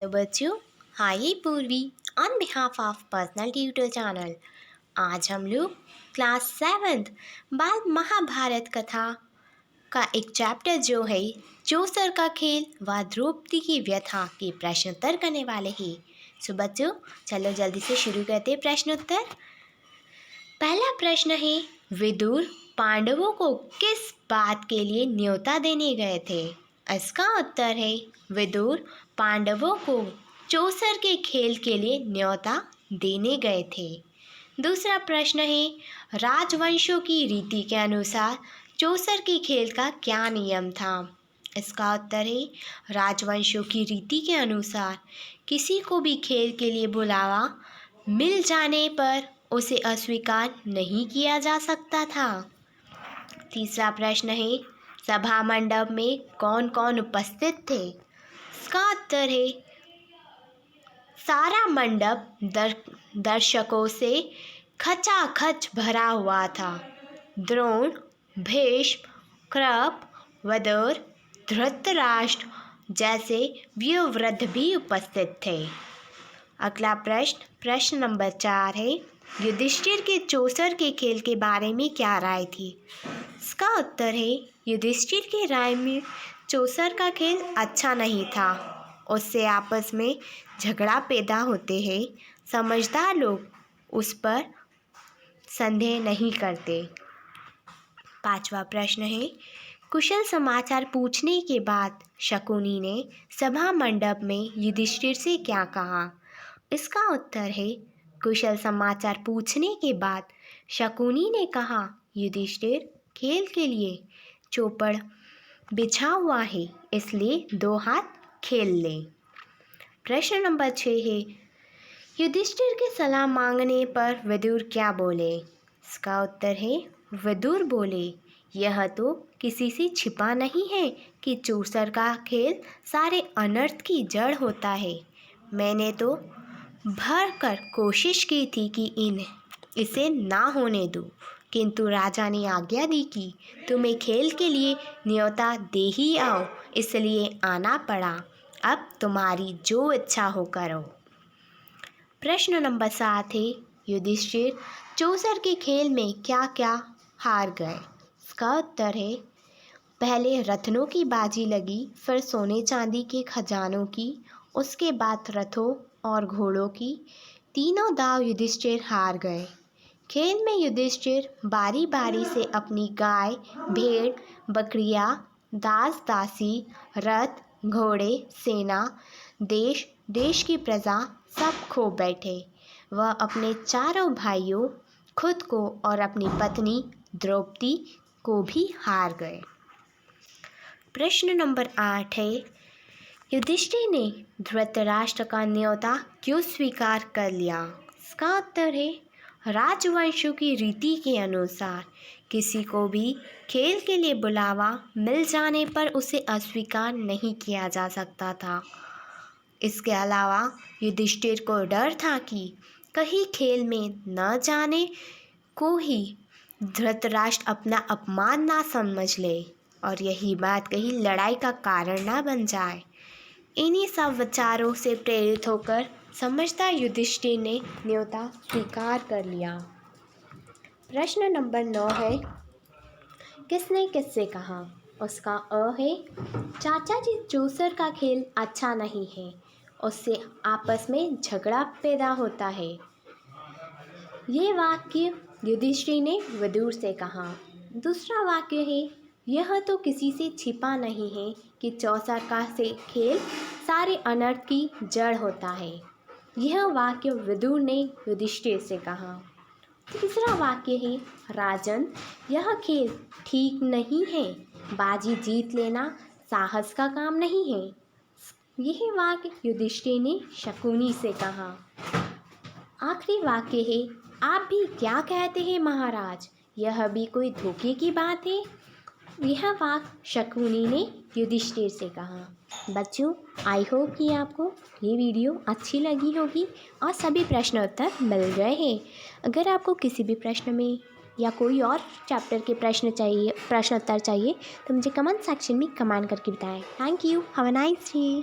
तो बच्चों, हाय पूर्वी on behalf of personal tutor channel. आज हम लोग क्लास 7 बाल महाभारत कथा का एक चैप्टर जो है चौसर का खेल व द्रौपदी की व्यथा के प्रश्नोत्तर करने वाले हैं। सो बच्चों, चलो जल्दी से शुरू करते हैं प्रश्नोत्तर। पहला प्रश्न है, विदुर पांडवों को किस बात के लिए न्योता देने गए थे? इसका उत्तर है, विदुर पांडवों को चौसर के खेल के लिए न्योता देने गए थे। दूसरा प्रश्न है, राजवंशों की रीति के अनुसार चौसर के खेल का क्या नियम था? इसका उत्तर है, राजवंशों की रीति के अनुसार किसी को भी खेल के लिए बुलावा मिल जाने पर उसे अस्वीकार नहीं किया जा सकता था। तीसरा प्रश्न है, सभा मंडप में कौन कौन उपस्थित थे? इसका उत्तर है, सारा मंडप दर्शकों से खचाखच भरा हुआ था। द्रोण, भीष्म, कृप, विदुर, धृतराष्ट्र जैसे वयोवृद्ध भी उपस्थित थे। अगला प्रश्न नंबर 4 है, युधिष्ठिर के चौसर के खेल के बारे में क्या राय थी? इसका उत्तर है, युधिष्ठिर की राय में चौसर का खेल अच्छा नहीं था। उससे आपस में झगड़ा पैदा होते हैं। समझदार लोग उस पर संदेह नहीं करते। पांचवा प्रश्न है, कुशल समाचार पूछने के बाद शकुनी ने सभा मंडप में युधिष्ठिर से क्या कहा? इसका उत्तर है, कुशल समाचार पूछने के बाद शकुनी ने कहा, युधिष्ठिर खेल के लिए चौपड़ बिछा हुआ है, इसलिए 2 हाथ खेल लें। प्रश्न नंबर 6 है, युधिष्ठिर की सलाह मांगने पर विदुर क्या बोले? इसका उत्तर है, विदुर बोले, यह तो किसी से छिपा नहीं है कि चौसर का खेल सारे अनर्थ की जड़ होता है। मैंने तो भर कर कोशिश की थी कि इसे ना होने दूं, किंतु राजा ने आज्ञा दी कि तुम्हें खेल के लिए न्योता दे ही आओ, इसलिए आना पड़ा। अब तुम्हारी जो इच्छा हो करो। प्रश्न नंबर 7 है, युधिष्ठिर चौसर के खेल में क्या क्या हार गए? इसका उत्तर है, पहले रत्नों की बाजी लगी, फिर सोने चांदी के खजानों की, उसके बाद रथों और घोड़ों की। तीनों दाव युधिष्ठिर हार गए। खेल में युधिष्ठिर बारी बारी से अपनी गाय, भेड़, बकरियां, दास दासी, रथ, घोड़े, सेना, देश देश की प्रजा सब खो बैठे। वह अपने चारों भाइयों, खुद को और अपनी पत्नी द्रौपदी को भी हार गए। प्रश्न नंबर 8 है, युधिष्ठिर ने धृतराष्ट्र का न्योता क्यों स्वीकार कर लिया? इसका उत्तर है, राजवंशों की रीति के अनुसार किसी को भी खेल के लिए बुलावा मिल जाने पर उसे अस्वीकार नहीं किया जा सकता था। इसके अलावा युधिष्ठिर को डर था कि कहीं खेल में न जाने को ही धृतराष्ट्र अपना अपमान ना समझ ले और यही बात कहीं लड़ाई का कारण ना बन जाए। इन्हीं सब विचारों से प्रेरित होकर समझदार युधिष्ठिर ने न्योता स्वीकार कर लिया। प्रश्न नंबर 9 है, किसने किससे कहा? उसका अ है, चाचा जी चौसर का खेल अच्छा नहीं है, उससे आपस में झगड़ा पैदा होता है। ये वाक्य युधिष्ठिर ने विदुर से कहा। दूसरा वाक्य है, यह तो किसी से छिपा नहीं है कि चौसर का से खेल सारे अनर्थ की जड़ होता है। यह वाक्य विदुर ने युधिष्ठिर से कहा। तीसरा वाक्य है, राजन, यह खेल ठीक नहीं है, बाजी जीत लेना साहस का काम नहीं है। यह वाक्य युधिष्ठिर ने शकुनी से कहा। आखिरी वाक्य है, आप भी क्या कहते हैं महाराज, यह भी कोई धोखे की बात है? यह वाक्य शकुनी ने युधिष्ठिर से कहा। बच्चों, आई होप कि आपको ये वीडियो अच्छी लगी होगी और सभी प्रश्न उत्तर मिल गए हैं। अगर आपको किसी भी प्रश्न में या कोई और चैप्टर के प्रश्न उत्तर चाहिए तो मुझे कमेंट सेक्शन में कमेंट करके बताएं। Thank you. Have a nice day.